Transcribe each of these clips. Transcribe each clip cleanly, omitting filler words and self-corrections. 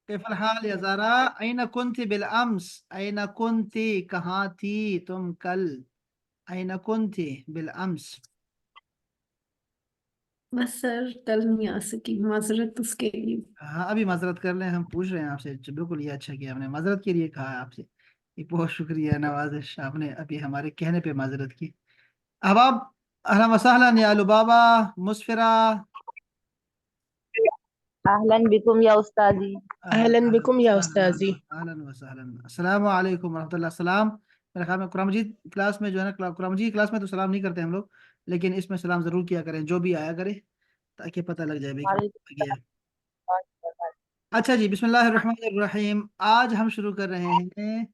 कैफल हाल या ज़ारा? ऐना कुंती बिल अम्स, ऐना कुंती, कहाँ थी तुम कल? ऐना कुंती बिल अम्स। बस सर कल नहीं आ सकी, माजरत उसके लिए। हाँ, अभी माजरत कर लें, हम पूछ रहे हैं आपसे। बिल्कुल, ये अच्छा किया आपने, माजरत के लिए कहा है आपसे। ये बहुत शुक्रिया नवाजिश, आपने अभी हमारे कहने पे माजरत की। अब आप, अहलन वसहलन या लुबाबा मुस्फिरा। अहलन बिकुम या उस्तादी। अहलन अहलन अहलन बिकुम या वसहलन उस्ताजी। अहलन वसहलन। अस्सलामु अलैकुम रहमतुल्लाह। सलाम। मेरे ख्याल में कुरान मजीद क्लास में जो है ना, कुरान मजीद क्लास में तो सलाम नहीं करते हम लोग, लेकिन इसमें सलाम जरूर किया करें, जो भी आया करे, ताकि पता लग जाए भाई कि आ गया। अच्छा जी, बिस्मिल्लाहिर्रहमानिर्रहीम। आज हम शुरू कर रहे हैं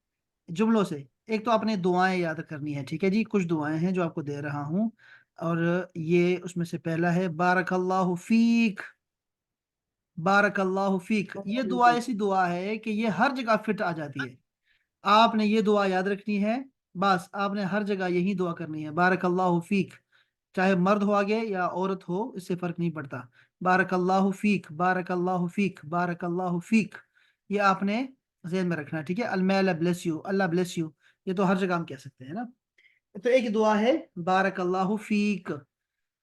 जुमलों से। एक तो आपने दुआएं याद करनी है, ठीक है जी? कुछ दुआएं हैं जो आपको दे रहा हूँ, और ये उसमें से पहला है बारकल्लाहु फीक। बारकल्लाहु फीक, ये दुआ ऐसी दुआ है कि ये हर जगह फिट आ जाती है। आपने ये दुआ याद रखनी है, बस आपने हर जगह यही दुआ करनी है, बारकल्लाहु फीक। चाहे मर्द हो आगे या औरत हो, इससे फर्क नहीं पड़ता। बारकल्लाहु फीक, बारकल्लाहु फीक, बारकल्लाहु फीक। ये आपने ज़हन में रखना है, ठीक है? Allah bless you, Allah bless you. ये तो हर जगह हम कह सकते हैं ना। तो एक दुआ है बारकल्लाहु फीक।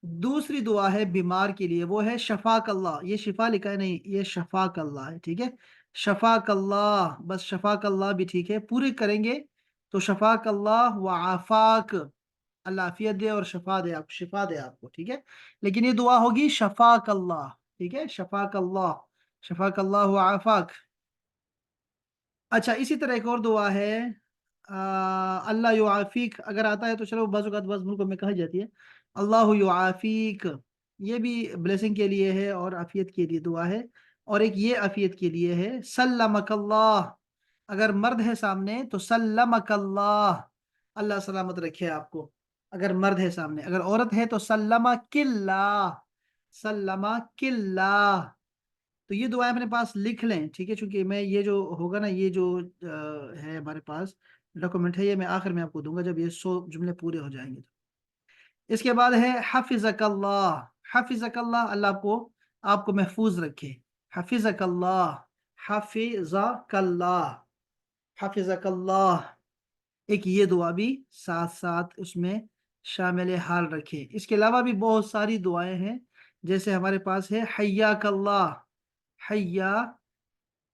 दूसरी दुआ है बीमार के लिए, वो है शफाक अल्लाह। ये शिफा लिखा है नहीं, ये शफाक अल्लाह है, ठीक है? शफाक अल्लाह, बस शफाक अल्लाह भी ठीक है, पूरे करेंगे तो शफाक अल्लाह व आफाक। अल्लाह आफियत दे और शफा दे, आप शिफा दे आपको, ठीक है? लेकिन ये दुआ होगी शफाक अल्लाह, ठीक है? शफाक अल्लाह, शफाक अल्लाह व आफाक। अच्छा, इसी तरह एक और दुआ है, अल्लाह युआफीक। अगर आता है तो चलो, बाज़ औक़ात बाज़ मुल्कों में कही जाती है अल्लाह युआफीक। ये भी ब्लेसिंग के लिए है और आफियत के लिए दुआ है। और एक ये आफियत के लिए है, सल्लमकल्लाह। अगर मर्द है सामने तो सल्लमकल्लाह, अल्लाह सलामत रखे आपको। अगर मर्द है सामने, अगर औरत है तो सल्लमा किल्ला, सल्लमा किल्ला। तो ये दुआएं अपने पास लिख लें, ठीक है? चूंकि मैं ये जो होगा ना, ये जो है हमारे पास डॉक्यूमेंट है, ये मैं आखिर में आपको दूंगा जब ये 100 जुमले पूरे हो जाएंगे। तो इसके बाद है हफिज़कल्लाह। हफिज़कल्लाह, अल्लाह आपको आपको महफूज रखे। हफिज़कल्लाह, हफिज़कल्लाह, हफिज़कल्लाह। एक ये दुआ भी साथ साथ उसमें शामिल हाल रखे। इसके अलावा भी बहुत सारी दुआएं हैं, जैसे हमारे पास है हय्या कल्ला। हय्या,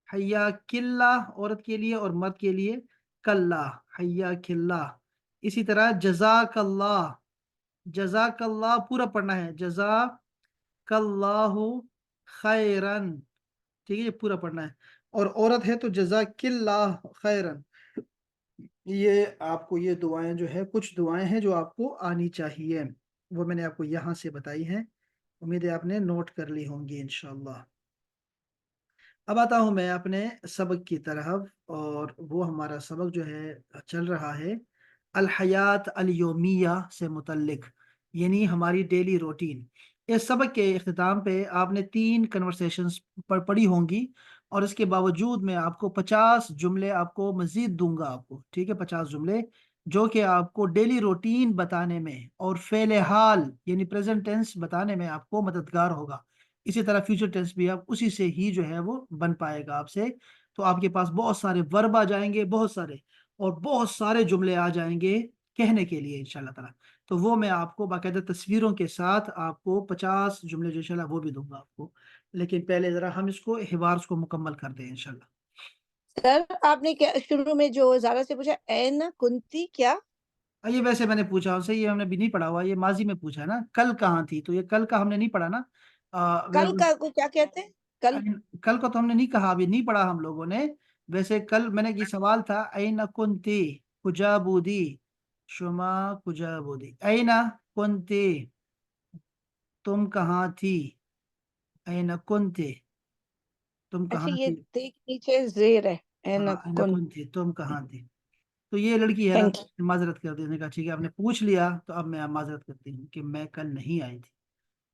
हय्या किल्ला औरत के लिए और मर्द के लिए कल्ला, हय्या किल्ला। इसी तरह जज़ाकल्ला, जज़ाकल्ला पूरा पढ़ना है, जज़ाकल्लाहु खैरन, ठीक है? ये पूरा पढ़ना है। और औरत है तो जज़ाकिल्ला खैरन। ये आपको ये दुआएं जो है, कुछ दुआएं हैं जो आपको आनी चाहिए, वो मैंने आपको यहाँ से बताई हैं। उम्मीद है आपने नोट कर ली होंगी इंशाल्लाह। अब आता हूँ मैं अपने सबक की तरफ, और वो हमारा सबक जो है चल रहा है अल हयात अल योमिया से मुतल्लिक, यानी हमारी डेली रूटीन। इस सबक के अख्ताम पे आपने 3 कन्वर्सेशंस पढ़ी होंगी, और इसके बावजूद मैं आपको 50 जुमले आपको मजीद दूंगा आपको, ठीक है? 50 जुमले जो कि आपको डेली रूटीन बताने में और फेले हाल यानी प्रेजेंट टेंस बताने में आपको मददगार होगा। इसी तरह फ्यूचर टेंस भी आप उसी से ही जो है वो बन पाएगा आपसे। तो आपके पास बहुत सारे वर्ब आ जाएंगे, बहुत सारे, और बहुत सारे जुमले आ जाएंगे कहने के लिए इंशाल्लाह ताला। तो वो मैं आपको बाकायदा तस्वीरों के साथ आपको 50 जुमले जो इंशाल्लाह वो भी दूंगा आपको। लेकिन पहले जरा हम इसको हिवार्स को मुकम्मल कर दें इंशाल्लाह। सर आपने क्या शुरू में जो ज़ारा से पूछा, ऐन कुंती क्या? ये वैसे मैंने पूछा उनसे, ये हमने भी नहीं पढ़ा हुआ, ये माजी में पूछा है ना, कल कहाँ थी, तो ये कल का हमने नहीं पढ़ा ना। कल का को क्या कहते हैं? कल कल को तो हमने नहीं कहा, अभी नहीं पढ़ा हम लोगों ने। वैसे कल मैंने ये सवाल था, ऐना कुंती कुजाबूदी, शुमा कुजाबूदी, ऐना कुंती, तुम कहाँ थी? ऐना कुंती, तुम अच्छा, कहाँ ये थी? ते के नीचे ज़ेर है, ऐन हाँ, ऐना कुन। कुंती, तुम कहाँ थी? तो ये लड़की है ना, थैंक यू। माजरत कर देने का, ठीक है? आपने पूछ लिया तो अब मैं माजरत करती हूँ कि मैं कल नहीं आई थी,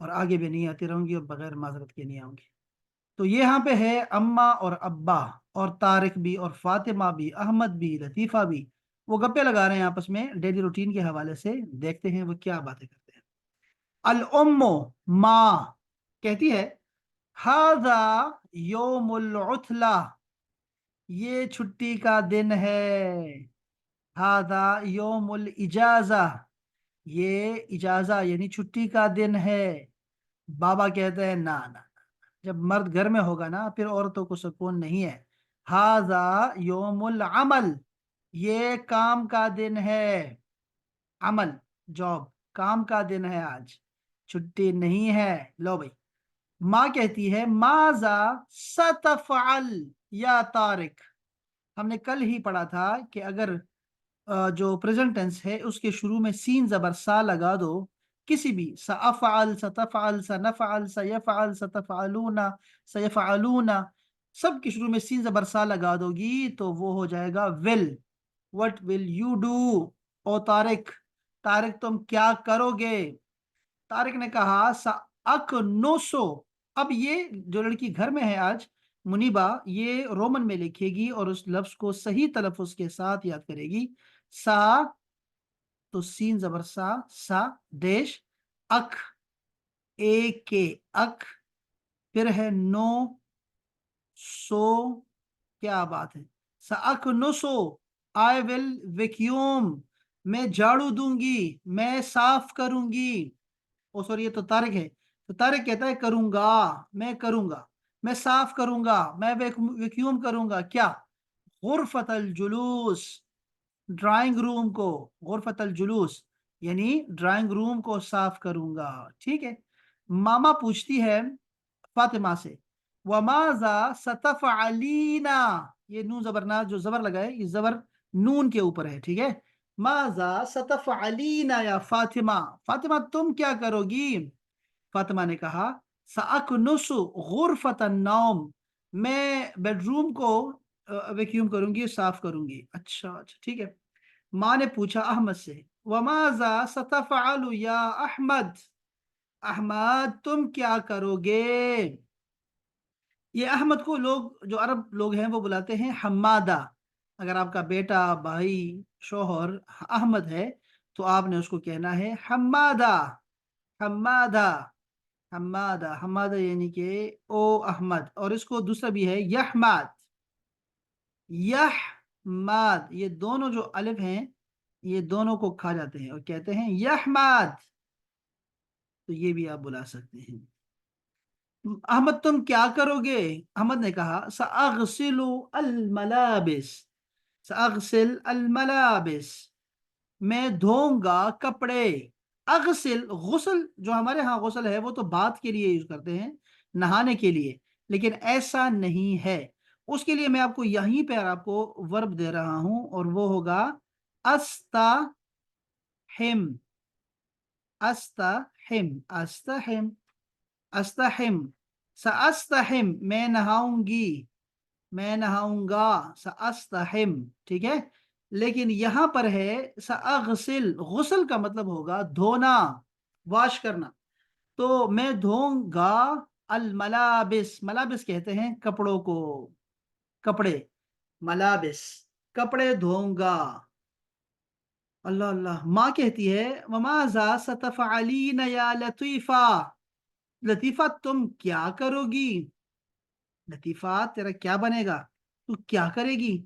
और आगे भी नहीं आती रहूंगी, और बगैर माजरत के नहीं आऊंगी। तो ये यहाँ पे है अम्मा और अब्बा, और तारिक भी, और फातिमा भी, अहमद भी, लतीफ़ा भी। वो गप्पे लगा रहे हैं आपस में डेली रूटीन के हवाले से। देखते हैं वो क्या बातें करते हैं। अल उम्मो, माँ कहती है, हादा योमुल उथला, ये छुट्टी का दिन है। हादा योमुल इजाजा, ये इजाजा यानी छुट्टी का दिन है। बाबा कहते हैं ना ना, जब मर्द घर में होगा ना फिर औरतों को सुकून नहीं है। हाजा योमुल अमल, ये काम का दिन है। अमल जॉब, काम का दिन है आज, छुट्टी नहीं है। लो भाई, माँ कहती है माजा सतफअल या तारिक। हमने कल ही पढ़ा था कि अगर जो प्रेजेंट टेंस है उसके शुरू में सीन जबर सा लगा दो, किसी भी सअफ़अल सतफ़अल सनफ़अल सयफ़अल सतफ़अलूना सयफ़अलूना, सब के शुरू में सीन जबर सा लगा दोगी तो वो हो जाएगा will. What will you do? Oh Tariq, Tariq तुम क्या करोगे? तारिक ने कहा सअकनुसु। अब ये जो लड़की घर में है आज, मुनीबा, ये रोमन में लिखेगी और उस लफ्ज को सही तलफ़ुज़ के साथ याद करेगी। सा, तो सीन जबर सा देश, अक, ए के अक, फिर है नो, सो, क्या बात है। सअक नुसो, आई विल वैक्यूम, मैं झाड़ू दूंगी, मैं साफ करूंगी। ओ सॉरी, ये तो तारिक है। तो तारिक कहता है करूंगा, मैं करूंगा, मैं साफ करूंगा, मैं वैक्यूम करूंगा। क्या? गुरफतल जुलूस, ड्राइंग रूम को, गुरफतल जुलूस यानी ड्राइंग रूम को साफ करूंगा। ठीक है। मामा पूछती है फातिमा से, वमाजा सतफअलीना, ये नून जबरना जो जबर लगा है, ये जबर नून के ऊपर है। ठीक है। माजा सतफअलीना या फातिमा, फातिमा तुम क्या करोगी? फातिमा ने कहा सअकनुसु गुरफतन नौम, मैं बेडरूम को वैक्यूम करूंगी, साफ करूंगी। अच्छा अच्छा, ठीक है। माँ ने पूछा अहमद से, वमाजा सतफअलु या अहमद, अहमद तुम क्या करोगे? ये अहमद को लोग, जो अरब लोग हैं, वो बुलाते हैं हम्मादा। अगर आपका बेटा, भाई, शोहर अहमद है तो आपने उसको कहना है हम्मादा, हम्मादा, हम्मादा, हम्मादा यानी कि ओ अहमद। और इसको दूसरा भी है यहमद, यहमद, ये दोनों जो अलिफ हैं ये दोनों को खा जाते हैं और कहते हैं यहमद, तो ये भी आप बुला सकते हैं। अहमद तुम क्या करोगे? अहमद ने कहा सअग़सिलु अल मलाबिस, सअग़सिल अल मलाबिस, मैं धोऊंगा कपड़े। अग़सिल, गुस्ल जो हमारे यहाँ गुस्ल है वो तो बात के लिए यूज करते हैं, नहाने के लिए, लेकिन ऐसा नहीं है। उसके लिए मैं आपको यहीं पर आपको वर्ब दे रहा हूं और वो होगा अस्ताहिम, अस्ताहिम, अस्ताहिम, अस्ताहिम, सअस्ताहिम, मैं नहाऊंगी, मैं नहाऊंगा, सअस्ताहिम। ठीक है। लेकिन यहां पर है सअग़सिल, गुस्ल का मतलब होगा धोना, वॉश करना। तो मैं धोऊंगा अल मलाबिस, मलाबिस कहते हैं कपड़ों को, कपड़े, मलाबिस, कपड़े धोऊंगा। अल्लाह अल्लाह। माँ कहती है वमाजा सतफ़अलीन या लतीफ़ा, लतीफ़ा तुम क्या करोगी? लतीफ़ा तेरा क्या बनेगा, तू क्या करेगी?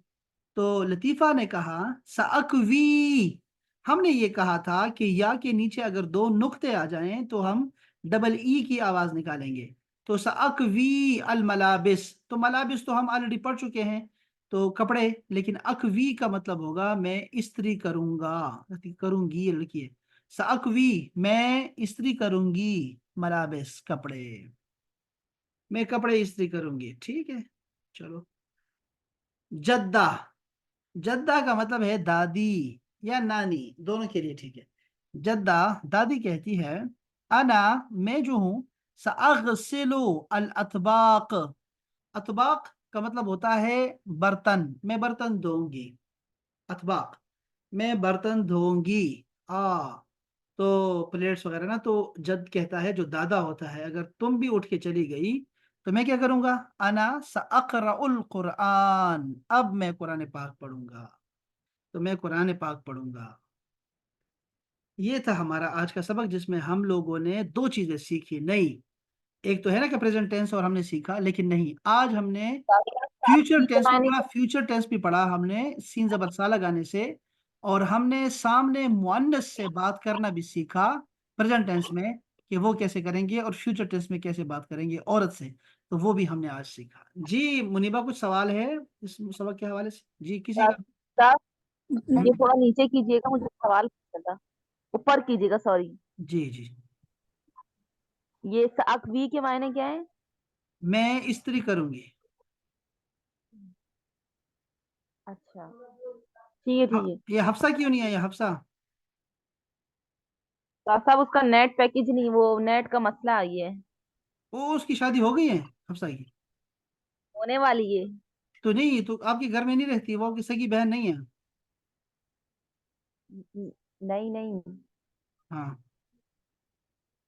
तो लतीफ़ा ने कहा सअकवी। हमने ये कहा था कि या के नीचे अगर दो नुक्ते आ जाएं तो हम डबल ई की आवाज निकालेंगे। तो सअकवी अल मलाबिस, तो मलाबिस तो हम ऑलरेडी पढ़ चुके हैं, तो कपड़े। लेकिन अकवी का मतलब होगा मैं इस्त्री करूंगा, करूंगी, ये लिखिए सअकवी, मैं इस्त्री करूंगी, मलाबिस कपड़े, मैं कपड़े इस्त्री करूंगी। ठीक है। चलो, जद्दा, जद्दा का मतलब है दादी या नानी, दोनों के लिए ठीक है। जद्दा, दादी कहती है अना, मैं जो हूं, सअग़सिलु अल अतबाक, अतबाक का मतलब होता है बर्तन, मैं बर्तन धोऊंगी, अतबाक, मैं बर्तन धोऊंगी। तो प्लेट्स वगैरह ना, तो जद कहता है जो दादा होता है, अगर तुम भी उठ के चली गई तो मैं क्या करूंगा? अना सअक़रउल कुरआन, अब मैं कुरान पाक पढ़ूंगा, तो मैं कुरान पाक पढ़ूंगा। ये था हमारा आज का सबक जिसमें हम लोगों ने दो चीजें सीखी नई। एक तो है ना कि प्रेजेंट टेंस और हमने सीखा, लेकिन नहीं, आज हमने फ्यूचर टेंस भी पढ़ा, फ्यूचर टेंस भी पढ़ा हमने सीन जबर सा लगाने से, और हमने सामने मुअन्नस से बात करना भी सीखा प्रेजेंट टेंस में कि वो कैसे करेंगे, और फ्यूचर टेंस में कैसे बात करेंगे औरत से, तो वो भी हमने आज सीखा। जी मुनीबा, कुछ सवाल है इस सबक के हवाले से? जी किसी का? ये थोड़ा नीचे कीजिएगा, मुझे सवाल पूछना था। ऊपर कीजिएगा, सॉरी। जी जी, ये साकवी के मायने क्या है? मैं स्त्री करूंगी। अच्छा, ठीक है ठीक है। ये हफ्सा क्यों नहीं है, ये हफ्सा? तो साहब उसका नेट पैकेज नहीं, वो नेट का मसला आई है। ओ, उसकी शादी हो गई है हफ्सा की? होने वाली है। तो नहीं, तो आपके घर में नहीं रहती, वो आपकी सगी बहन नहीं है? नहीं नहीं। हाँ,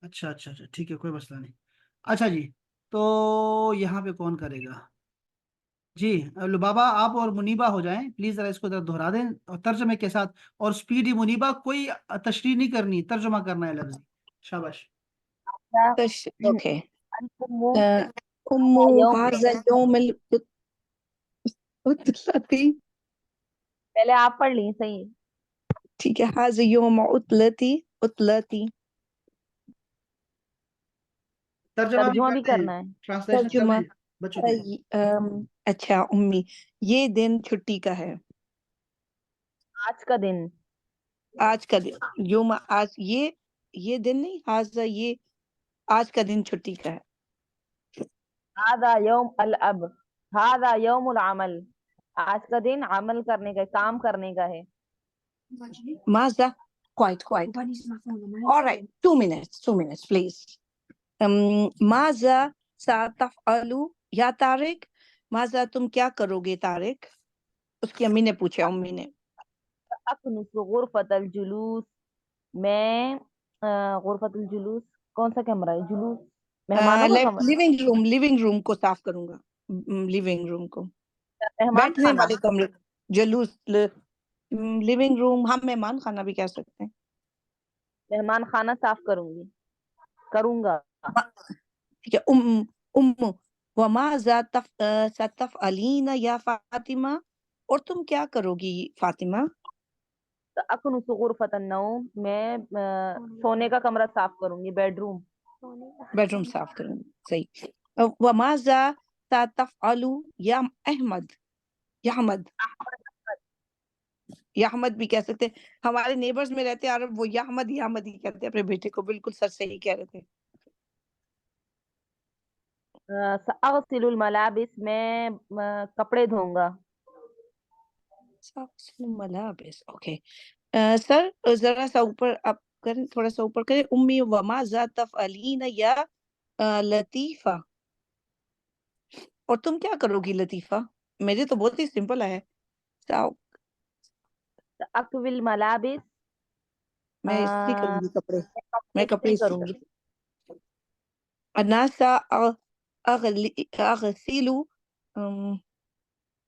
अच्छा अच्छा अच्छा, ठीक है, कोई मसला नहीं। अच्छा जी, तो यहाँ पे कौन करेगा? जी, लुबाबा आप और मुनीबा हो जाएं प्लीज, जरा इसको जरा दोहरा दें और तर्जमे के साथ, और स्पीडी मुनीबा, कोई तशरीह नहीं करनी, तर्जुमा करना है लफ्ज। शाबाश। ओके। अन्तुमु उम्मु यौम, हाज़ा यौमुल उतलती। पहले आप पढ़ ली सही। ठीक है, हाज़ा यौम उतलती। उतलती। तर्जुमा भी तर्जुमा भी करते हैं, करना है। ट्रांसलेशन कर तर्जुमा। रहे हैं बच्चों के। अच्छा उम्मी, ये दिन छुट्टी का है। आज का दिन। आज का दिन यौम, आज ये दिन नहीं, हाज़ा ये आज का दिन छुट्टी का है। हादा यौम अल अब, हादा यौमुल अमल, आज का दिन अमल करने का, काम करने का है। Maaza, quiet. All right, 2 minutes please. Maaza सातफ़अलु या तारिक, माज़ा तुम क्या करोगे तारिक? उसकी अम्मी ने पूछा, अम्मी ने। अकनुसु गुरफतल जुलूस, मैं गुरफतल जुलूस, कौन सा कमरा है? जुलूस मेहमानों का कमरा, लिविंग रूम को साफ करूंगा। लिविंग रूम को, मेहमान बैठने खाना, वाले कमरे, जुलूस, लिविंग रूम, हम मेहमान खाना भी कह सकते हैं। मेहमान खाना साफ करूंगी, करूंगा। ठीक है। उम्म वमाज़ा सतफ़अलीना या फातिमा, और तुम क्या करोगी फातिमा? अकनुसु गुरफतन नौम, मैं सोने का कमरा साफ करूंगी, बेडरूम। बेडरूम साफ करूंगी, सही। वमाज़ा सतफ़अलु या अहमद, या अहमद, या अहमद भी कह सकते हैं। हमारे नेबर्स में रहते हैं अरब, वो या अहमद ही कहते हैं अपने बेटे को, बिल्कुल सर सही कह रहे थे। अगसिलुल मलाबिस, मैं कपड़े धोऊंगा। मलाबिस, ओके। सर जरा सा ऊपर आप करें, थोड़ा सा ऊपर करें। उम्मी वमा तफ़अलीना या लतीफा, और तुम क्या करोगी लतीफा? मेरे तो बहुत ही सिंपल है। साओ, अकविल मलाबिस, मैं इस्त्री करूंगी कपड़े, मैं कपड़े कपड़े इस्त्री इस्त्री करूंगी। करूंगी। अनासा अगसिलु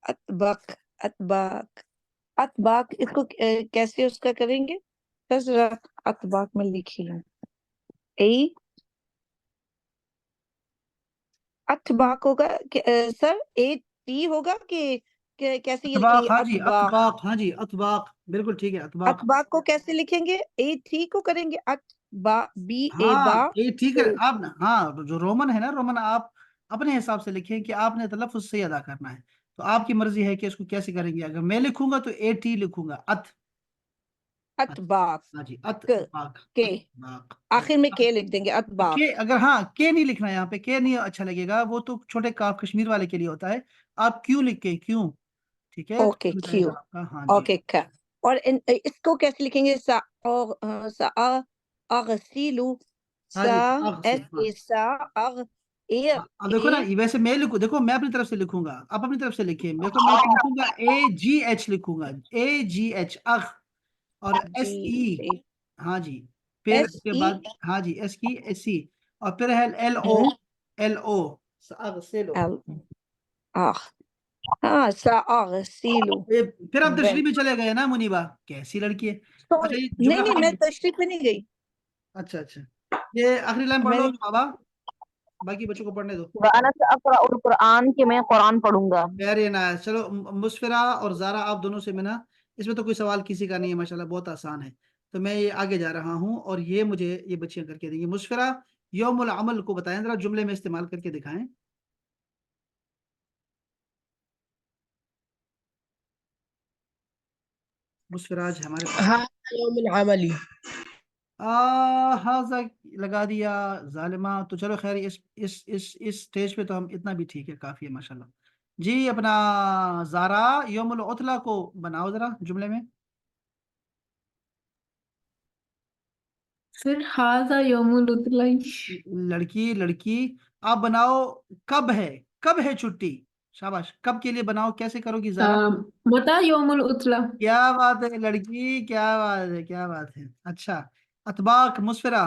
अतबक, अतबाक, अतबाक, इसको कैसे उसका करेंगे? सर जरा अतबाक में लिखी है, ए अतबाक होगा सर, ए टी होगा कि कैसे ये अतबाक, लिखेंगे? हाँ जी, अतबाक। अतबाक, हाँ जी, अतबाक, बिल्कुल ठीक है, अतबाक। अतबाक को कैसे लिखेंगे? ए टी को करेंगे अतबा, बी ए बा। हाँ ये ठीक है, तो आप ना, हाँ जो रोमन है ना, रोमन आप अपने हिसाब से लिखें कि आपने तलफ़्फ़ुज़ सही अदा करना है, तो आपकी मर्जी है कि इसको कैसे करेंगे। अगर मैं लिखूंगा तो ए टी लिखूंगा, अत, अतबाक, हाँ जी, क अतबाक, के अतबाक, आखिर में के लिख देंगे, के, अतबाक। अगर हाँ के नहीं लिखना है यहाँ पे, के नहीं अच्छा लगेगा, वो तो छोटे काफ कश्मीर वाले के लिए होता है। आप क्यों लिख के, क्यों, ठीक है, ओके, तो हो क्यू। जाएगा आपका, हाँ जी। ओके, क। और इसको कैसे लिखेंगे? सा और सा अगसीलू, हाँ सा जी, आग से, एस हाँ। ए सा अग ए अब देखो ना, ए। ये वैसे मैं लिखू, देखो मैं अपनी तरफ से लिखूंगा, आप अपनी तरफ से लिखिए, देखो मैं लिखूंगा ए जी एच, लिखूंगा ए जी एच, अख, और जी एस ई, ए हाँ जी, फिर एस उसके ई। बाद हाँ जी, एस की एस सी, और फिर है एल ओ, एल ओ, से लो। एल आग, हाँ, सा अगसीलू। फिर आप तशरीह वेल, में चले गए ना मुनीबा, कैसी लड़की है। अच्छा, सॉरी, ये नहीं जुमला नहीं, खत्म मैं कर, तशरीफ पे नहीं गई। अच्छा अच्छा, ये आखिरी लाइन पढ़ लो मैंने बाबा। बाकी बच्चों को पढ़ने दो। वअना सअक़रउल कुरआन, कि मैं कुरान पढ़ूंगा। Very nice. चलो मुस्फिरा और जारा, आप दोनों से मैं ना, इसमें तो कोई सवाल किसी का नहीं है माशाल्लाह, बहुत आसान है। तो मैं ये आगे जा रहा हूँ और ये मुझे ये बच्चियां करके देंगी। मुस्फिरा, यौमुल अमल को बताएं जरा, जुमले में इस्तेमाल करके दिखाएं। मुस्फिरा आज हमारे पास हाँ यौमुल अमली। हाजा लगा दिया जालिमा। तो चलो खैर, इस स्टेज पे तो हम इतना भी ठीक है, काफी है माशाल्लाह। जी अपना जारा, यौमुल उतला को बनाओ जरा जुमले में। सर हाजा यौमुल उतलाई। लड़की लड़की, आप बनाओ। कब है, कब है छुट्टी? शाबाश, कब के लिए बनाओ, कैसे करोगी जारा? मता यौमुल उतला। क्या बात है लड़की, क्या बात है, क्या बात है। अच्छा, अतबाक, मुस्फिरा।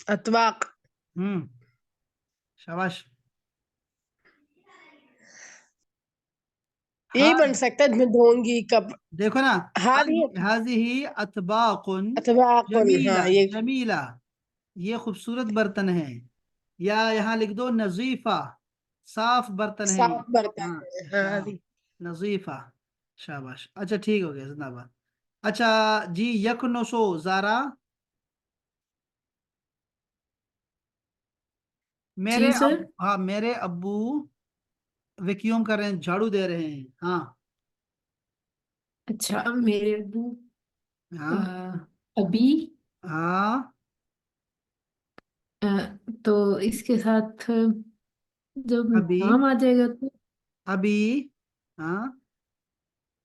अतवाक। शाबाश। यही हाँ बन सकता है, मैं धोऊंगी कब। देखो ना, हादी हाजिही अतबाकुन अतवाकुन, जमीला, हाँ ये जमीला, ये खूबसूरत बर्तन है। या यहाँ लिख दो नजीफा, साफ बर्तन है। साफ बर्तन हाँ है। हाँ, हादी नजीफा। शाबाश, अच्छा ठीक हो गया, जिंदाबाद। अच्छा जी, यकनसो जारा, मेरे जी सर। हाँ मेरे अब्बू वैक्यूम कर रहे हैं, झाड़ू दे रहे हैं। हाँ अच्छा मेरे अबू हाँ अभी हाँ। अ, तो इसके साथ जब अभी, नाम आ जाएगा तो अभी, हाँ।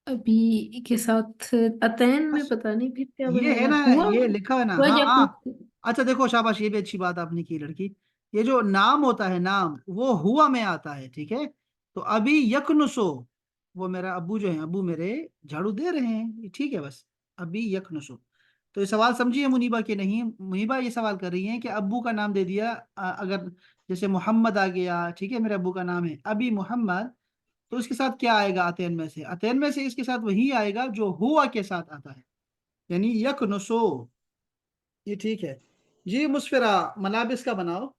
अभी के साथ अतैन में बस पता नहीं फिर क्या ये है बनेगा। ना, हुआ ये लिखा है ना, हुआ हाँ या हाँ। अच्छा देखो, शाबाश, ये भी अच्छी बात आपने की लड़की। ये जो नाम होता है, नाम वो हुआ में आता है, ठीक है। तो अभी यकनुसो, वो मेरा अब्बू जो है, अब्बू मेरे झाड़ू दे रहे हैं, ये ठीक है बस। अभी यकनुसो। तो ये सवाल समझिए मुनीबा के नहीं, मुनीबा ये सवाल कर रही है कि अब्बू का नाम दे दिया, अगर जैसे मोहम्मद आ गया, ठीक है, मेरे अब्बू का नाम है अभी मोहम्मद, तो उसके साथ क्या आएगा अतैन में से? अतैन में से इसके साथ वही आएगा जो हुआ के साथ आता है, यानी यकनुसो। ये ठीक है। जी मुस्फिरा, मलाबिस का बनाओ।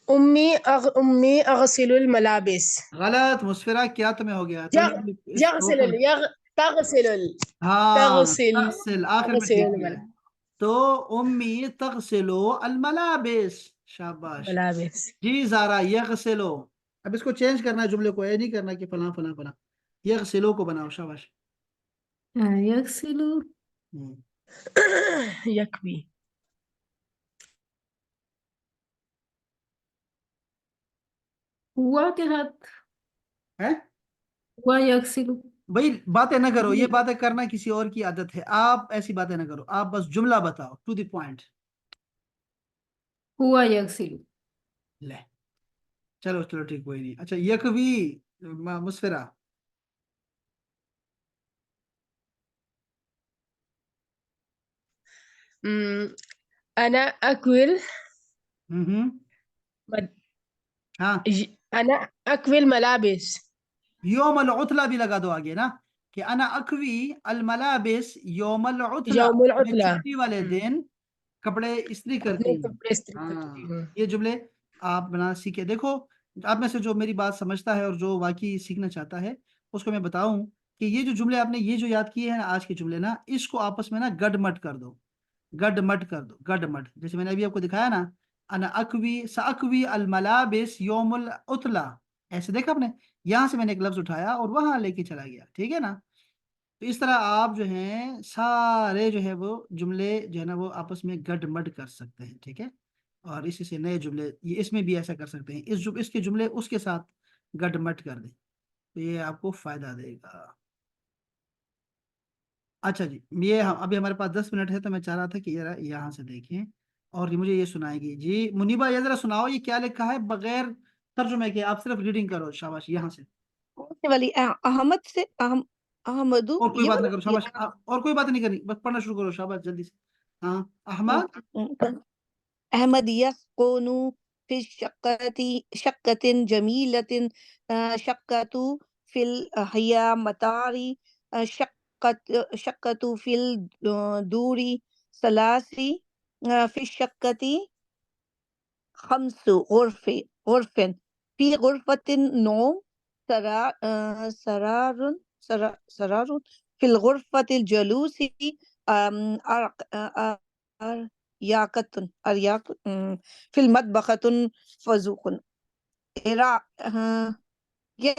उम्मी अगसिलुल मलाबिस। गलत मुस्फिरा, क्या तुम्हें हो गया? यग तुमने इसको यगसिलुल यग तगसिलुल हाँ, तगसिल तगसिल आखिर में ठीक तगसिलुल किया। तो उम्मी तगसिलो अल मलाबिस। शाबाश। मलाबिस। जी जारा, यगसिलो। अब इसको चेंज करना है जुमले को, ये नहीं करना कि फला फला फला। यगसिलो को बनाओ, शाबाश। यगसिलु हम्म। यकवी। हुआ के साथ है हुआ यगसिलु। भाई, बातें ना करो, ये बातें करना किसी और की आदत है, आप ऐसी बातें ना करो, आप बस जुमला बताओ, टू द पॉइंट। हुआ यगसिलु। ले, चलो चलो ठीक, कोई नहीं। अच्छा यकवी, मुस्फिरा। अना अक्विल हम्म। मद- हाँ, अना अक्विल मलाबिस। योमल उतला भी लगा दो आगे ना, कि अना अकवी अल मलाबिस योमल उतला, यौमुल मैं उतला। छुट्टी वाले दिन कपड़े इस्त्री करती अपने हूँ। कपड़े इस्त्री करती हाँ, हूँ। ये जुमले आप बना सीखे। देखो, आप में से जो मेरी बात समझता है और जो वाकई सीखना चाहता है, उसको मैं बताऊं कि ये जो जुमले आपने ये जो याद किए हैं ना, आज के जुमले ना, इसको आपस में ना गडमड कर दो, गडमड कर दो, गडमड। जैसे मैंने अभी आपको दिखाया ना, अना अकवी साकवी अल मलाबिस योमुल उतला, ऐसे देखा आपने, यहां से मैंने एक लफ्ज उठाया और वहां लेके चला गया, ठीक है ना। तो इस तरह आप जो हैं सारे जो है वो जुमले जो है ना, वो आपस में गडमड कर सकते हैं, ठीक है। और इसी से नए जुमले, ये इसमें भी ऐसा कर सकते हैं, इसके जुमले उसके साथ गडमड कर दें, तो ये आपको फायदा देगा। अच्छा जी, ये हम अभी हमारे पास 10 मिनट है, तो मैं चाह रहा था कि जरा यहाँ से देखें और ये मुझे ये सुनाएगी। जी मुनीबा, ये जरा सुनाओ, ये क्या लिखा है बगैर तर्जुमे के, आप सिर्फ रीडिंग करो, शाबाश, यहाँ से। कौन से वाली अहमद से अहमदू और कोई ये बात ना वाला करो, शाबाश, और कोई बात नहीं करनी, बस पढ़ना शुरू करो, शाबाश, जल्दी से। हाँ अहमद। अहमद यस्कुनु फिल शक्कतिन जमीलतिन शक्कतु फिल हया मतारी शक्कतु फिल दूरी सलासी फिर शक्कती खम्सु गुरफिन फी गुरफतिन नौ सरारुन फिल गुरफतिल जलूसी अरयाकतुन फिल मतबखतुन फजूकुन इरा ये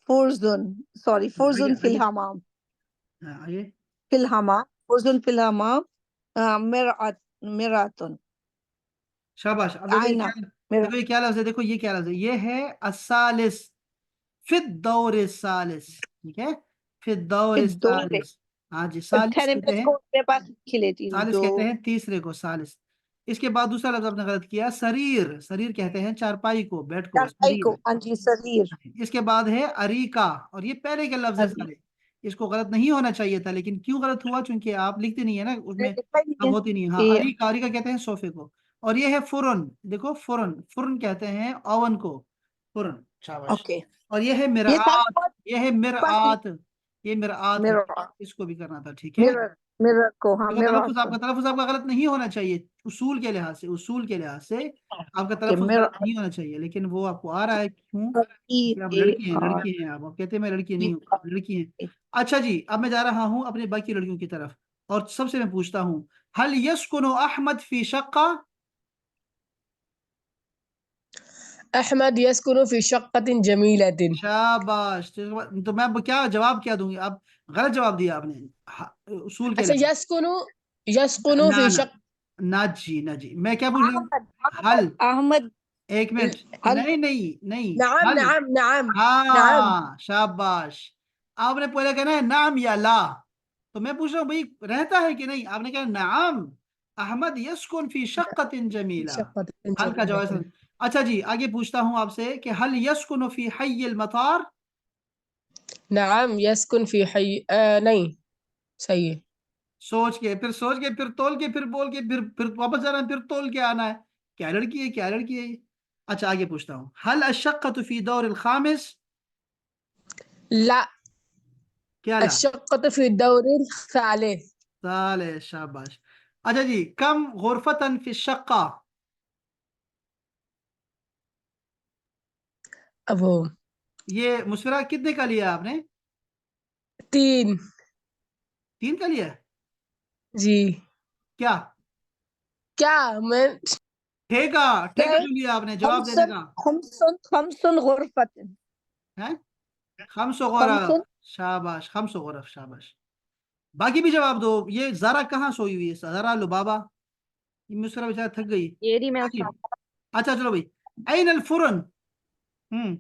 फुरजुन आगे फिल आगे हमाम आगे। फुरजुन फिल हमाम मिरातुन शाबाश। अब देखो ये आईना क्या, मिरा देखो ये क्या लफ्ज है, देखो ये क्या लफ्ज है, ये है असालिस फिद दौर सालिस, ठीक है, फिद दौर फिर दो रे सालिस। हाँ जी, सालिस 10 कहते मिनट्स हैं, को मेरे पास लिख लेती हूँ सालिस दो कहते हैं तीसरे को, सालिस। इसके बाद दूसरा लफ्ज आपने गलत किया, सरीर, सरीर कहते हैं चारपाई को, बेड को, चारपाई को सरीर। हाँ जी शरीर इसके बाद है अरीका, और ये पहले के लफ्ज है अभी सारे, इसको गलत नहीं होना चाहिए था, लेकिन क्यों गलत हुआ, क्योंकि आप लिखते नहीं है ना मैंने उसमें, लिखा ही अब नहीं होती नहीं है। है हाँ, ये अरीका, अरीका कहते हैं सोफे को। और ये है फुरन, देखो फुरन, फुरन कहते हैं ओवन को, फुरन। शाबाश। ओके और ये है ये सारे मिरआत, वर्ड ये है पास मिरआत, ये मिरआत है, मिरर इसको भी करना था, ठीक है। मिरर मिरर को हाँ देखो मिरर तलफ़ुज़ को आपका, तलफ़ुज़ आपका गलत नहीं होना चाहिए, उसूल के लिहाज से, उसूल के लिहाज से आपका ओके तलफ़ुज़ गलत मिरर नहीं होना चाहिए, लेकिन वो आपको आ रहा है, क्यों, ई क्योंकि आप ए लड़की हैं, आर लड़की हैं आप कहते हैं मैं लड़की ई नहीं हूँ, आप लड़की हैं। अच्छा जी, अब मैं जा रहा हूँ अपने बाकी लड़कियों की तरफ, और सबसे मैं पूछता हूँ, हल यस्कुनु अहमद फी शक्का। अहमद यस्कुनु फी शक्कतिन जमीलतिन। शाबाश। तो मैं अब क्या जवाब क्या दूंगी, आप गलत जवाब दिया आपने, उसूल के अच्छा, लिहाज। यस्कुनु यस्कुनु ना फी ना शक ना जी, ना जी, मैं क्या पूछ रहा हूँ, अहमद हल, अहमद अहमद एक मिनट, हल नहीं नहीं नहीं, नाम हल, नाम नाम नाम। हाँ शाबाश। आपने पहले कहना है नाम या ला, तो मैं पूछ रहा हूँ भाई रहता है कि नहीं, आपने कहा नाम, अहमद यस्कुन फी शक्कतिन फी जमीला, शक्कतिन हल का जवाब जमीलतिन। अच्छा जी, आगे पूछता हूँ आपसे कि हल यस्कुन फी हय्यिल मतार। नाम यस्कुन फी हय नहीं, सही है। सोच के, फिर सोच के, फिर तोल के, फिर बोल के, फिर वापस जाना है, फिर तोल के आना है, क्या लड़की है, क्या लड़की है ये। अच्छा आगे पूछता हूँ, हल अशक्कतु फी दौर अल खामिस। ला, क्या ला, अशक्कत फी दौरिल सालिस। साले, शाबाश। अच्छा जी, कम गुरफतन फी शक्का। अब वो ये मुशवरा कितने का लिया आपने, 3। 3 का लिया है? जी। क्या क्या मैं ठेका, ठेका सर क्यों लिया आपने जवाब देने खमसन का, खमसन खमसन गुरफतिन है, खम्सो गौरफ, खमसन शाबाश, खम्सो गौरफ, शाबाश। बाकी भी जवाब दो, ये जारा कहाँ सोई हुई है, जारा लुबाबा, ये मुशवरा बेचारा थक गई। ये रही मैं अच्छा, उसका। अच्छा चलो भाई, ऐन अल फुरन। हम्म।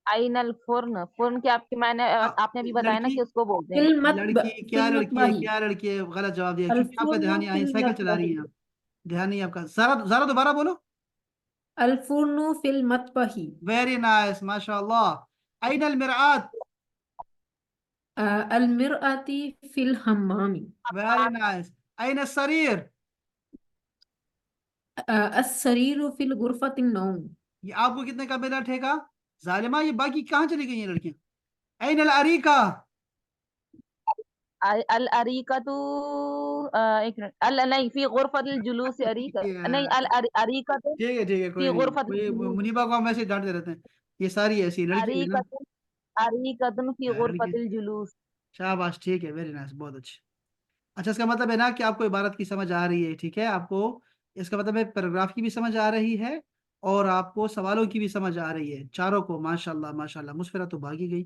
आइनल फुर्न, फुर्न के आपके मैंने आपने अभी बताया ना लड़की, कि उसको बोलते हैं। लड़की क्या, फिल लड़की है, मतबाही क्या लड़की है, गलत जवाब दिया, क्योंकि आपका ध्यान अल्फुर्नु यहाँ है, फिल साइकिल चला रही मतबाही हैं आप, ध्यान नहीं है आपका, जरा जरा दोबारा बोलो। अल्फुर्नु फिल मतबाही वेरी नाइस, माशाल्लाह। ऐन अल मिरआत। अलमिरअती फिल हम्मामी वेरी नाइस। ऐन सरीर। अस्सरीरु फिल गुरफतिन नौम ये आपको कितने का मिला ठेका, जालिमा, ये बाकी कहाँ चली गई ये लड़कियां। ऐन अल अरीका। अल अरीकतु, एक मिनट, अल नहीं, फी गुरफतिल जुलूस अरीका, ठीक नहीं, अल अरीकतु है ठीक है, फी कोई नहीं, गुरफतिल कोई जुलूस, मुनीबा को हम ऐसे ही डांटते रहते हैं, ये सारी ऐसी लड़की है ना, अरीकतु अरीकतुन फी लड़की। गुरफतिल जुलूस। शाबाश, ठीक है, वेरी नाइस, बहुत अच्छे। अच्छा, इसका मतलब है ना कि आपको इबारत की समझ आ रही है, ठीक है, आपको इसका मतलब है पैराग्राफ की भी समझ आ रही है, और आपको सवालों की भी समझ आ रही है, चारों को, माशाल्लाह माशाल्लाह। मुस्फिरा तो भागी गई,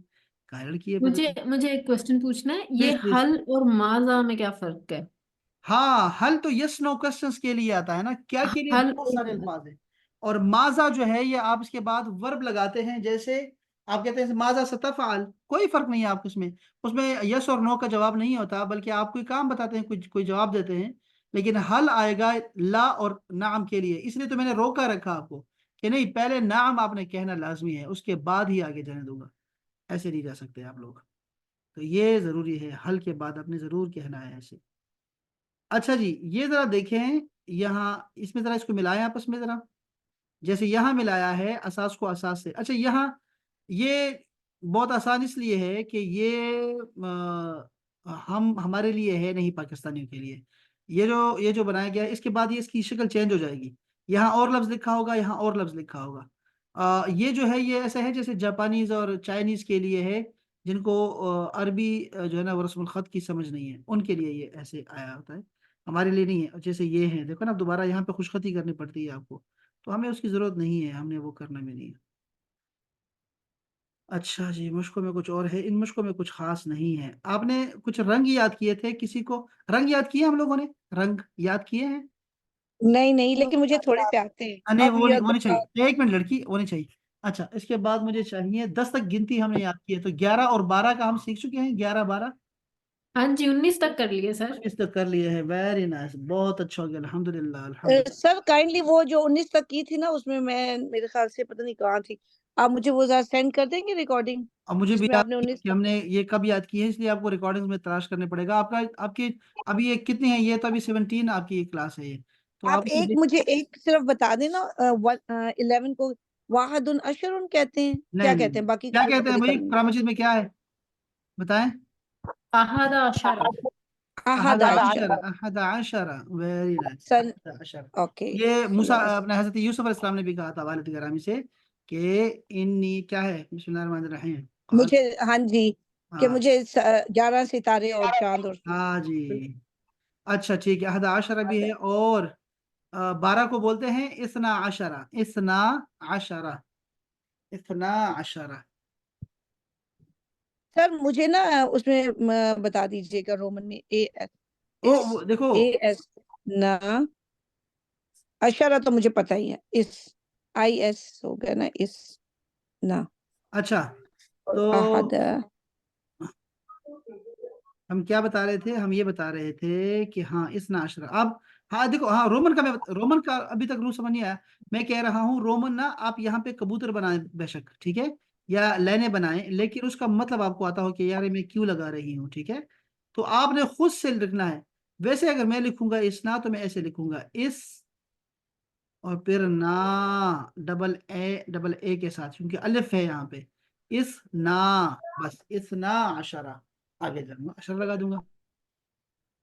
कहाँ लड़की है पता मुझे नहीं। मुझे एक क्वेश्चन पूछना है, ये प्लीज प्लीज। हल और माजा में क्या फर्क है? हाँ, हल तो यस नो क्वेश्चंस के लिए आता है ना, क्या के लिए हल बहुत सारे अल्फाज है, और माजा जो है ये आप इसके बाद वर्ब लगाते हैं, जैसे आप कहते हैं माजा सतफ़अल, कोई फर्क नहीं है आपको उसमें, उसमें यस और नो का जवाब नहीं होता, बल्कि आप कोई काम बताते हैं, कुछ कोई जवाब देते हैं, लेकिन हल आएगा ला और नाम के लिए, इसलिए तो मैंने रोका रखा आपको कि नहीं, पहले नाम आपने कहना लाजमी है, उसके बाद ही आगे जाने दूंगा, ऐसे नहीं जा सकते आप लोग, तो ये जरूरी है, हल के बाद आपने जरूर कहना है ऐसे। अच्छा जी, ये जरा देखें, यहाँ इसमें जरा इसको मिलाएं आपस में जरा, जैसे यहाँ मिलाया है असास को असास से। अच्छा, यहाँ ये बहुत आसान इसलिए है कि ये हम हमारे लिए है नहीं, पाकिस्तानियों के लिए। ये जो बनाया गया है, इसके बाद ये इसकी शक्ल चेंज हो जाएगी। यहाँ और लफ्ज लिखा होगा, यहाँ और लफ्ज लिखा होगा। ये जो है ये ऐसा है जैसे जापानीज और चाइनीज के लिए है, जिनको अरबी जो है ना वो रस्मुल खत की समझ नहीं है, उनके लिए ये ऐसे आया होता है। हमारे लिए नहीं है। जैसे ये है, देखो ना, दोबारा यहाँ पे खुशखती करनी पड़ती है आपको, तो हमें उसकी जरूरत नहीं है, हमने वो करना भी नहीं है। अच्छा जी, मुश्कों में कुछ और है, इन मुश्कों में कुछ खास नहीं है। आपने कुछ रंग याद किए थे, किसी को रंग याद किए हम लोगों ने, रंग याद किए हैं? नहीं नहीं, लेकिन मुझे थोड़े से आते हैं। नहीं, अब वो नहीं चाहिए, एक मिनट लड़की, वो नहीं चाहिए। अच्छा, इसके बाद मुझे चाहिए 10 तक गिनती हमने याद की है, तो 11 और 12 का हम सीख चुके हैं, 11 12 हाँ जी, 19 तक कर लिए सर। इस तक कर लिए हैं। वेरी नाइस, बहुत अच्छा हो गया, अल्हम्दुलिल्लाह अल्हम्दुलिल्लाह। सर काइंडली वो जो 19 तक की थी ना, उसमें मैं मेरे ख्याल से पता नहीं कहाँ थी। आप मुझे वो जरा सेंड कर देंगे रिकॉर्डिंग, अब मुझे भी जिसमें याद आपने नहीं 19 कि तक। हमने ये कब याद की है, इसलिए आपको रिकॉर्डिंग्स में तलाश करने पड़ेगा। आपका आपकी अभी ये कितनी है, ये तो अभी 17 आपकी ये क्लास है ये, तो आप आप एक मुझे एक सिर्फ बता देना, 11 को वाहदुन अशरुन कहते हैं, नहीं क्या नहीं कहते नहीं, हैं? बाकी क्या का मुझे कहते हैं पता भाई, नहीं। कुरान मजीद में क्या है, बताएं। अहद अशर। अहद अशर अहद अशरा, वेरी नाइस, सन। अहद अशरा। ओके। ये मूसा सल्लल्लाहु अपने हजरत यूसुफ अलैहिस्सलाम ने भी कहा था वालिद गिरामी से कि इन्नी क्या है, बिस्मिल्लाहिर्रहमानिर्रहीम काल। मुझे, हाँ जी, कि हाँ, मुझे 11 सितारे और चांद और हाँ जी। अच्छा ठीक है, अहद अशरा भी है, और 12 को बोलते हैं इस्ना अशरा, इस्ना अशरा, इस्ना अशरा। सर मुझे ना उसमें बता दीजिएगा रोमन में ए एस, ओ इस देखो। ए एस ना, अशरा तो मुझे पता ही है, इस आई एस हो गया ना, इस ना, अच्छा, और तो अहद। हम क्या बता रहे थे, हम ये बता रहे थे कि हाँ इस्ना अशरा। अब हाँ देखो, हाँ रोमन का रोमन का अभी तक रूल समझ नहीं आया। मैं कह रहा हूँ रोमन ना, आप यहाँ पे कबूतर बनाए बेशक, ठीक है, या लेने बनाए, लेकिन उसका मतलब आपको आता हो कि यार ये मैं क्यों लगा रही हूँ, ठीक है। तो आपने खुद से लिखना है। वैसे अगर मैं लिखूंगा इस्ना, तो मैं ऐसे लिखूंगा, इस और फिर ना, डबल ए के साथ, क्योंकि अलिफ है यहाँ पे, इस ना, बस इस ना अशरा, आगे जाऊंगा अशर लगा दूंगा,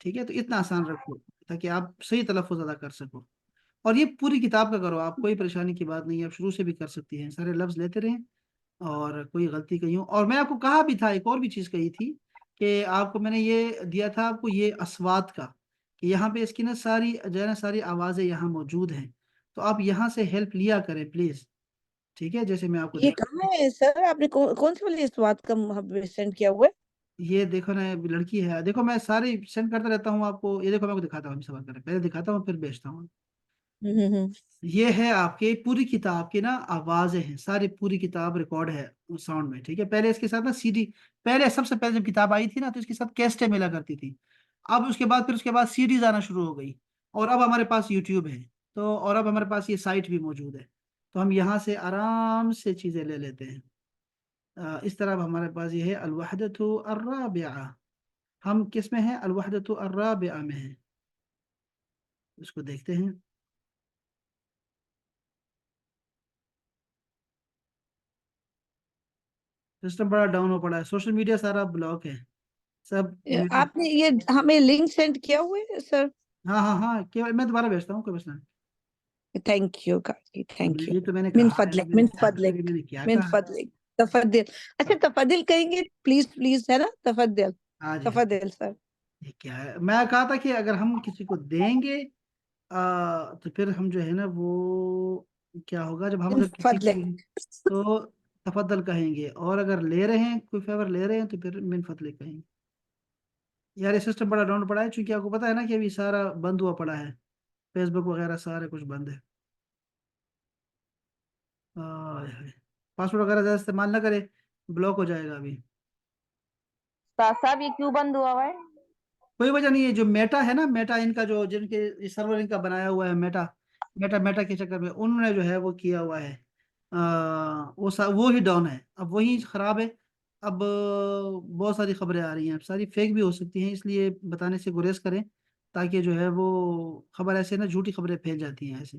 ठीक है। तो इतना आसान रखो ताकि आप सही तलफ़ुज़ अदा कर सको। और ये पूरी किताब का करो आप, कोई परेशानी की बात नहीं है, आप शुरू से भी कर सकती हैं, सारे लफ्ज लेते रहें, और कोई गलती कही हो। और मैं आपको कहा भी था, एक और भी चीज़ कही थी कि आपको मैंने ये दिया था आपको ये अस्वात का, कि यहाँ पे इसकी ना सारी जो है ना सारी आवाज़ें यहाँ मौजूद हैं, तो आप यहाँ से हेल्प लिया करें प्लीज़, ठीक है, जैसे मैं आपको ये दिखा। कहाँ है सर? आपने कौन से वाले इस बात का सेंड किया हुआ है? ये देखो ना, ये लड़की है, देखो मैं सारी सेंड करता रहता हूँ आपको, ये देखो मैं आपको दिखाता हूँ, सवाल करें पहले दिखाता हूँ फिर भेजता हूँ। हम्म। ये है आपके पूरी किताब की ना आवाजें हैं, सारी पूरी किताब रिकॉर्ड है साउंड में, ठीक है। पहले इसके साथ ना सीडी, पहले सबसे पहले जब किताब आई थी ना, तो इसके साथ कैसेटें मिला करती थी। अब उसके बाद फिर उसके बाद सीडीज आना शुरू हो गई, और अब हमारे पास यूट्यूब है, तो और अब हमारे पास ये साइट भी मौजूद है, तो हम यहाँ से आराम से चीजें ले लेते हैं। इस तरह अब हमारे पास ये है अल-वहदतु अर्राबिआ। हम किस में है, अल-वहदतु अर्राबिआ में है, इसको देखते हैं। सिस्टम बड़ा डाउन हो पड़ा है, सोशल मीडिया सारा ब्लॉक है, सब म्यूट। आपने ये हमें लिंक सेंड किया हुआ है सर? हाँ हाँ हाँ, केवल मैं दोबारा भेजता हूँ, कोई मसला नहीं। Thank you Ghazi, thank you. ये तो मैंने मिन कहा है, अभी फदलिक, मैंने मिन क्या, अभी फदलिक, मैंने क्या मिन कहा। फदलिक, तफद्दल। अच्छा तफद्दल कहेंगे प्लीज, प्लीज है ना, तफद्दल, हाँ जी हाँ। तफद्दल सर। ये क्या है, मैं कहा था कि अगर हम किसी को देंगे तो फिर हम जो है ना वो क्या होगा, जब हम मिन अगर किसी फदलिक। को तो तफद्दल कहेंगे, और अगर ले रहे हैं, कोई फेवर ले रहे हैं, तो फिर मिन फदलिक कहेंगे। यार ये सिस्टम बड़ा डाउन पड़ा है, क्योंकि आपको पता है ना कि अभी सारा बंद हुआ पड़ा है, फेसबुक वगैरह सारे कुछ बंद है। पासवर्ड वगैरह ज़्यादा इस्तेमाल ना करें, ब्लॉक हो जाएगा अभी। उस्ताद साहब, ये क्यों बंद हुआ है? कोई वजह नहीं है, जो मेटा है ना, मेटा इनका जो जिनके सर्वर इनका बनाया हुआ है, मेटा मेटा मेटा के चक्कर में उन्होंने जो है वो किया हुआ है। वो ही डाउन है, अब वही खराब है। अब बहुत सारी खबरें आ रही हैं, अब सारी फेक भी हो सकती हैं, इसलिए बताने से गुरेज करें, ताकि जो है वो खबर ऐसे ना, झूठी खबरें फैल जाती हैं ऐसे।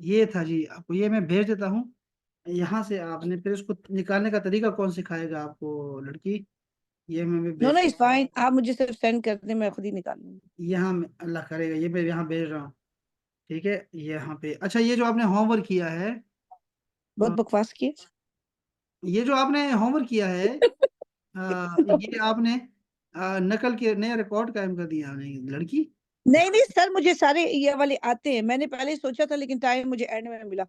ये था जी, आपको ये मैं भेज देता हूँ यहाँ से. आपने फिर इसको निकालने का तरीका कौन सिखाएगा आपको लड़की? ये मैं नो भेज, नो इट्स फाइन, आप मुझे सिर्फ सेंड कर दें, मैं खुद ही निकाल लूंगी। यहाँ अल्लाह करेगा, ये मैं यहाँ भेज रहा हूँ. ठीक है, यहाँ पे. अच्छा, ये जो आपने होमवर्क किया है, बहुत बकवास किए। ये जो आपने होमवर्क किया है, ये आपने नकल के नया रिकॉर्ड कायम कर दिया आपने लड़की. नहीं नहीं सर, मुझे सारे ये वाले आते हैं, मैंने पहले ही सोचा था लेकिन टाइम मुझे एंड में मिला।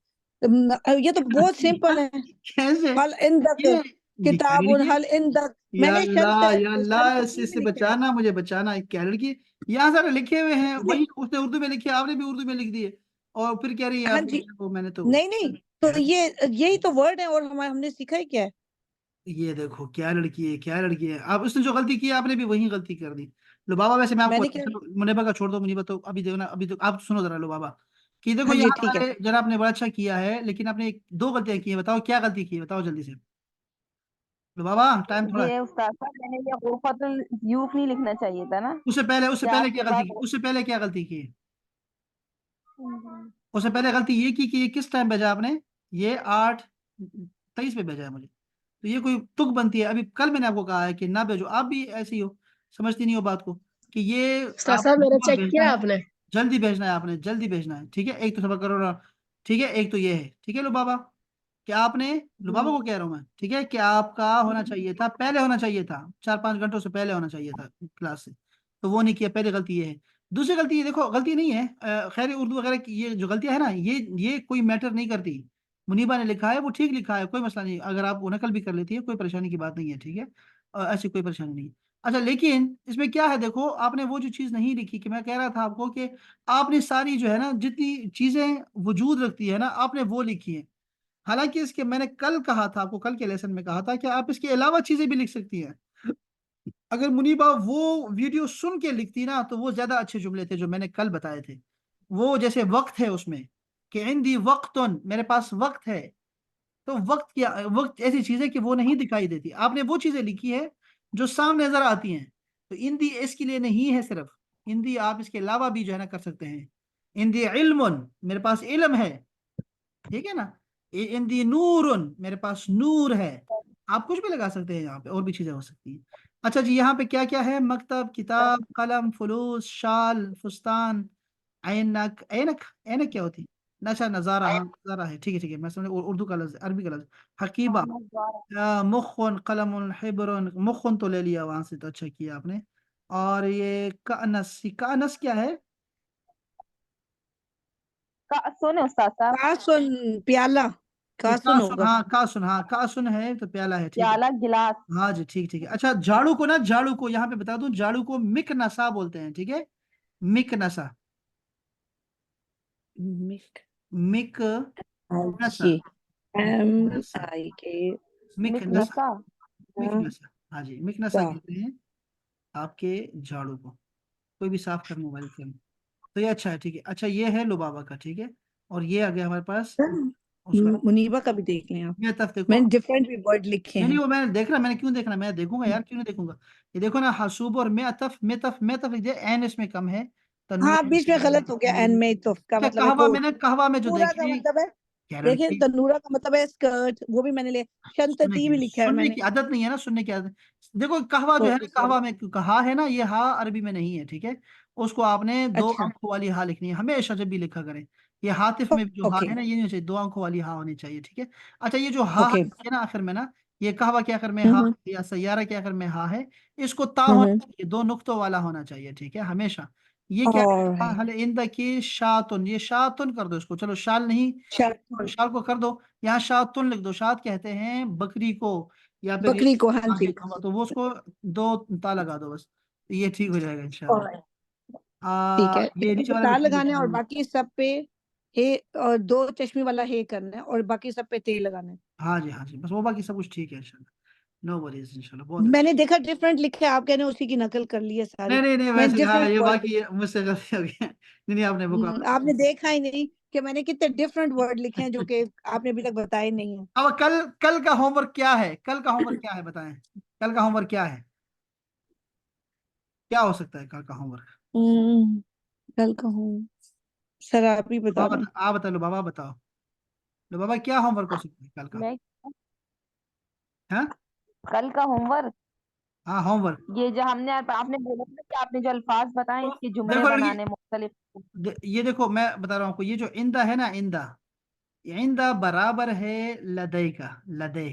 ये तो बहुत सिंपल है। कैसे? हल इन दक ये क्या किताबुन लड़की? हल इन दक, या मैंने अल्लाह, या शम्स अल्लाह, शम्स इससे में लिखा है। बचाना, मुझे बचाना. क्या लड़की? यहाँ सारे लिखे हुए हैं, नहीं वही उसने उर्दू में लिखे, आपने भी उर्दू में लिख दिए, और फिर कह रही है हाँ आप जी, वो मैंने तो. नहीं नहीं, तो ये यही तो वर्ड है और हमने सीखा है क्या है। ये देखो क्या लड़की है, क्या लड़की है. आप उसने जो गलती की है, आपने भी वही गलती कर दी. लो बाबा, वैसे मैं आपको, मैंने क्या। चलो मुनीबा का छोड़ दो, मुनीबा तो अभी देखो ना, अभी तो आप सुनो जरा. लो बाबा, कि देखो हाँ जी यहाँ ठीक है। हमारे जनाब ने बड़ा अच्छा किया है, लेकिन आपने दो गलतियां की है. बताओ क्या गलती की है, बताओ जल्दी से. लो बाबा, टाइम थोड़ा है. ये उस्ताद साहब, मैंने ये गुरफतुल यूफ नहीं लिखना चाहिए था ना। उससे क्या पहले आपके क्या गलती पास? की, उससे पहले क्या गलती की? उससे पहले गलती ये की कि ये किस टाइम भेजा आपने? ये 8:23 पे भेजा है मुझे. तो ये कोई तुक बनती है? अभी कल मैंने आपको कहा है कि ना भेजो. आप भी ऐसी हो, समझती नहीं हो बात को, कि ये उस्ताद आप साहब मेरा जवाब चेक भेजना किया है, आपने? जल्दी भेजना है आपने, जल्दी भेजना है. ठीक है, एक तो सबर करो ना. ठीक है, एक तो ये है. ठीक है लो बाबा, कि आपने, लो बाबा को कह रहा हूँ मैं, ठीक है, कि आपका होना चाहिए था, पहले होना चाहिए था, 4-5 घंटों से पहले होना चाहिए था क्लास से. तो वो नहीं किया, पहली गलती ये है. दूसरी गलती ये देखो, गलती नहीं है, खैर उर्दू वगैरह की ये जो गलतियां है ना, ये कोई मैटर नहीं करती. मुनीबा ने लिखा है, वो ठीक लिखा है, कोई मसला नहीं. अगर आप वो नकल भी कर लेती है, कोई परेशानी की बात नहीं है. ठीक है, ऐसी कोई परेशानी नहीं है. अच्छा, लेकिन इसमें क्या है, देखो आपने वो जो चीज़ नहीं लिखी, कि मैं कह रहा था आपको कि आपने सारी जो है ना, जितनी चीज़ें वजूद रखती है ना, आपने वो लिखी है. हालांकि इसके, मैंने कल कहा था आपको, कल के लेसन में कहा था कि आप इसके अलावा चीजें भी लिख सकती हैं. अगर मुनीबा वो वीडियो सुन के लिखती ना, तो वो ज्यादा अच्छे जुमले थे जो मैंने कल बताए थे. वो जैसे वक्त है उसमें, कि इंदी वक्तुन, मेरे पास वक्त है. तो वक्त क्या, वक्त ऐसी चीज है कि वो नहीं दिखाई देती. आपने वो चीजें लिखी है जो सामने नजर आती हैं. तो इंदी इसके लिए नहीं है सिर्फ. इंदी आप इसके अलावा भी जो है ना कर सकते हैं. इंदी इल्मुन, मेरे पास इल्म है. ठीक है ना. इंदी नूरुन, मेरे पास नूर है. आप कुछ भी लगा सकते हैं यहाँ पे, और भी चीजें हो सकती हैं. अच्छा जी, यहाँ पे क्या क्या है? मकतब, किताब, कलम, फुलूस, शाल, फुस्तान, ऐनक. ऐनक, ऐनक क्या होती है? नशा, नजारा. हाँ, नजारा है. ठीक है, ठीक है, मैं समझ, उर्दू का लफ्ज, अरबी का लफ्ज. हकीबा, मुखुन, कलमुन, हिब्रुन. मुखुन तो ले लिया वहां से, तो अच्छा किया आपने. और ये कानस, कानस क्या है? सुने उस्ताद साहब, कासुन, प्याला, ये कासुन कासुन, होगा। हाँ कासुन, हाँ कासुन है तो प्याला है. ठीक है. प्याला, गिलास। हाँ जी, ठीक, ठीक है. अच्छा, झाड़ू को ना, झाड़ू को यहाँ पे बता दूं, झाड़ू को मिक नसा बोलते हैं. ठीक है, मिक नसा. मिक मिक नसा. आई एम नसा, आई के मिक मिक नसा, नसा। मिक नसा. हाँ जी, मिक नसा कहते हैं आपके झाड़ू को, कोई भी साफ करने वाले थे. तो ये अच्छा है. ठीक है. अच्छा, ये है लुबाबा का. ठीक है, और ये आ गया हमारे पास उसका. मुनीबा का भी देख लें आप, ये तब देखो. मैंने डिफरेंट भी वर्ड लिखे नहीं नहीं, हैं। वो मैंने देख रहा, मैंने क्यों देखना, मैं देखूंगा यार, क्यों नहीं देखूंगा. ये देखो ना, हसूब और मेतफ, मेतफ, मेतफ लिख दिया, एन इसमें कम है. तन्नूर, हाँ बीच में गलत हो गया, एंड में तो का अच्छा, मतलब है कहवा, कोट। मैंने कहवा में जो पूरा का देखे. मतलब है, क्या देखिए लड़की, तनूरा का मतलब है स्कर्ट, वो भी मैंने लिया। शंतती भी लिखा है सुनने मैंने। की आदत नहीं है ना, सुनने की आदत. देखो कहवा जो है ना, ओके सॉरी। कहवा में कहा है ना, ये हा अरबी में नहीं है. ठीक है, उसको आपने दो अच्छा आंखों वाली हा लिखनी है हमेशा, जब भी लिखा करें. ये हातिफ में भी जो हा ओके है ना, ये नहीं चाहिए, दो आंखों वाली हा होनी चाहिए. ठीक है. अच्छा, ये जो हा ओके। है ना आखिर में ना, ये कहवा के आखिर में हा हम्म या सैयारा के आखिर में हा है, इसको ता होना हम्म चाहिए, 2 नुक्तों वाला होना चाहिए, ठीक है, हमेशा। ये क्या है, ऑलराइट। हल इंद की शातुन, ये शातुन कर दो इसको, चलो शाल नहीं, शातुन, शाल को कर दो, यहाँ शातुन लिख दो। शात कहते हैं बकरी को, या फिर ये बकरी को, हाँ आगे जी। कहवा, तो वो उसको 2 ता लगा दो बस, तो ये ठीक हो जाएगा इंशाल्लाह। ऑलराइट, ठीक है। ये नीचे इसमें वाला भी तार ठीक लगाना है और है। बाकी सब पे हे, और 2 चश्मे वाला हे करना है और बाकी सब पे ते लगाना है। हाँ जी, हाँ जी, बस वो बाकी सब कुछ ठीक है इंशाल्लाह, नो वरीज इंशाल्लाह, बहुत अच्छा। मैंने देखा डिफरेंट लिखे, आप कह रहे हैं उसी की नकल कर ली है नहीं सारी। नहीं नहीं, मैंने वैसे हाँ, डिफरेंट ये वर्ड बाकी मुझसे गलती हो गई। नहीं नहीं, आपने बुक आपने देखा ही नहीं कि मैंने कितने डिफरेंट वर्ड लिखे हैं जो कि आपने अभी तक बताए नहीं है। अब कल कल का होमवर्क क्या है, कल का होमवर्क क्या है बताएं, कल का होमवर्क क्या है, क्या हो सकता है कल का होमवर्क? कल का हूँ, सर आप ही बता बाबा दें। आप बता लो, बाबा बताओ, लो बाबा, क्या होमवर्क हो सकता है कल का? मैं हाँ कल का होमवर्क, हाँ, होमवर्क। ये जो हमने आपने बोला था कि आपने जो अल्फाज बताए इसके जुमले देखो लड़की, बनाने मुख्तलिफ। ये देखो मैं बता रहा हूँ आपको, ये जो इंदा है ना, इंदा, ये इंदा बराबर है लदई का, लदई,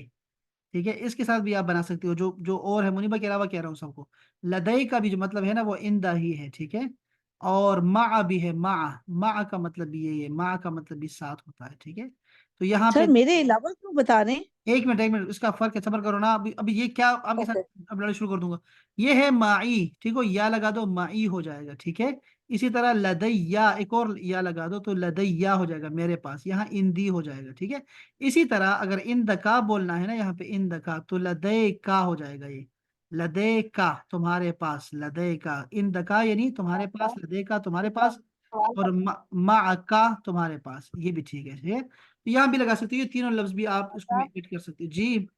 ठीक है, इसके साथ भी आप बना सकते हो, जो जो और है, मुनीबा के अलावा कह रहा हूँ सबको, लदई का भी जो मतलब है ना वो इंदा ही है, ठीक है। और मा भी है, मा, मा का मतलब भी यही है, मा का मतलब भी साथ होता है, ठीक है। तो यहाँ पे सर मेरे अलावा क्यों बता रहे हैं? एक मिनट, इसका फर्क है, सबर करो ना, अभी अभी ये क्या आपके साथ, ओके। अब लड़ाई शुरू कर दूंगा। ये है माई, ठीक हो, या लगा दो, माई हो जाएगा, ठीक है। इसी तरह लदैया, एक और या लगा दो तो लदैया हो जाएगा, मेरे पास, यहाँ इंदी हो जाएगा, ठीक है। इसी तरह अगर इंदका बोलना है ना, यहाँ पे इंदका, तो लदै का हो जाएगा, ये लदै का, तुम्हारे पास, लदै का, इंदका यानी तुम्हारे पास, लदै का तुम्हारे पास, और मा का तुम्हारे पास, ये भी ठीक है, ठीक है। तो यहाँ भी लगा सकते हो, ये तीनों लफ्ज भी आप इसको में ऐड कर सकते हो जी।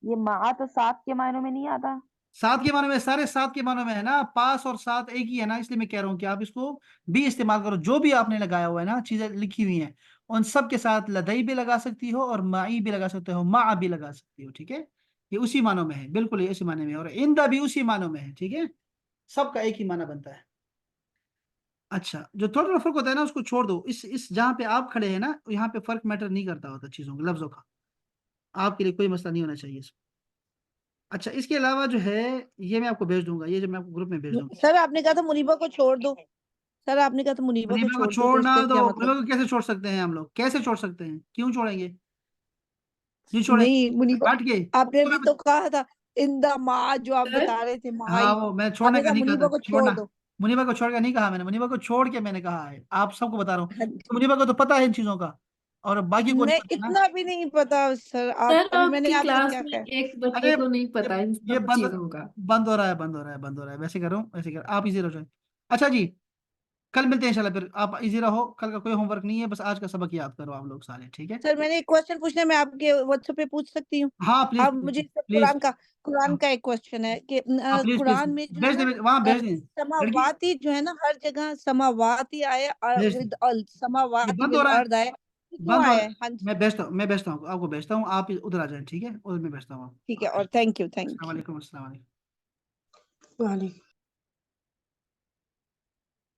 ये मा तो सात के मायनों में नहीं आता। 7 के मानों में, सारे 7 के मानों में है ना, पास और 7 एक ही है ना, इसलिए मैं कह रहा हूँ कि आप इसको भी इस्तेमाल करो, जो भी आपने लगाया हुआ है ना, चीजें लिखी हुई हैं, उन सब के साथ लदई भी लगा सकती हो और माई भी लगा सकते हो, मा भी लगा सकती हो, ठीक है। ये उसी मानों में है, बिल्कुल ये उसी माने में है, और इंदा भी उसी मानों में है, ठीक है। सबका एक ही माना बनता है। अच्छा, जो थोड़ा थोड़ा फर्क होता है ना उसको छोड़ दो, इस जहाँ पे आप खड़े हैं ना, यहाँ पे फर्क मैटर नहीं करता होता चीजों का, लफ्जों का, आपके लिए कोई मसला नहीं होना चाहिए इसमें। अच्छा, इसके अलावा जो है, ये मैं आपको भेज दूंगा, ये जो मैं आपको ग्रुप में भेज दूंगा। सर आपने कहा था मुनीबा को छोड़ दो, सर आपने कहा था मुनीबा को मुनीबा को छोड़ दो, तो छोड़ना, इसका तो क्या मुनीबा मतलब? को कैसे छोड़ सकते हैं हम लोग, कैसे छोड़ सकते हैं, क्यों छोड़ेंगे, नहीं छोड़ेंगे, नहीं मुनीबा, काट के आपने तो अभी तो कहा था इन द माँ, जो आप सर बता रहे थे हाँ, माई, वो मैं छोड़ने आपने का कहा नहीं कहा था, मुनीबा को छोड़ छोड़ना, दो। मुनीबा को छोड़ के नहीं कहा मैंने, मुनीबा को छोड़ के मैंने कहा है, आप सबको बता रहा हूँ, हाँ, तो मुनीबा को तो पता है इन चीजों का, और बाकी को नहीं नहीं पता ना। इतना भी नहीं पता सर, आप सर अभी मैंने आपकी आपसे क्लास क्या में कहा? एक बच्चे अरे को नहीं ये पता इन ये सब बंद चीजों का। बंद हो रहा है, बंद हो रहा है, बंद हो रहा है, वैसे करो, वैसे कर, आप इजी रहो। अच्छा जी, कल मिलते हैं इंशाल्लाह, फिर आप इजी रहो, कल का कोई होमवर्क नहीं है, बस आज का सबक याद करो आप लोग सारे, ठीक है। सर मैंने एक क्वेश्चन पूछना है, मैं आपके व्हाट्सएप पे पूछ सकती हूँ? हाँ प्लीज आप प्लीज मुझे सर प्लीज, कुरान का एक क्वेश्चन है कि हाँ प्लीज प्लीज, कुरान में जो है भेज ना, दे, वहां भेज दें लड़की, समावाती जो है ना, हर जगह समावाती आया और भेज दें। विद अल, ये समावाती बंद हो विल रहा है, अर्द आया, ये क्यों बंद हो आया रहा है? है, हाँ जी, मैं भेजता हूँ आपको, भेजता हूँ, आप उधर आ जाए, ठीक है, उधर मैं भेजता हूँ। ठीक है, और थैंक यू, थैंक अस्सलाम यू। वालेकुम, अस्सलाम वालेकुम। वालेकुम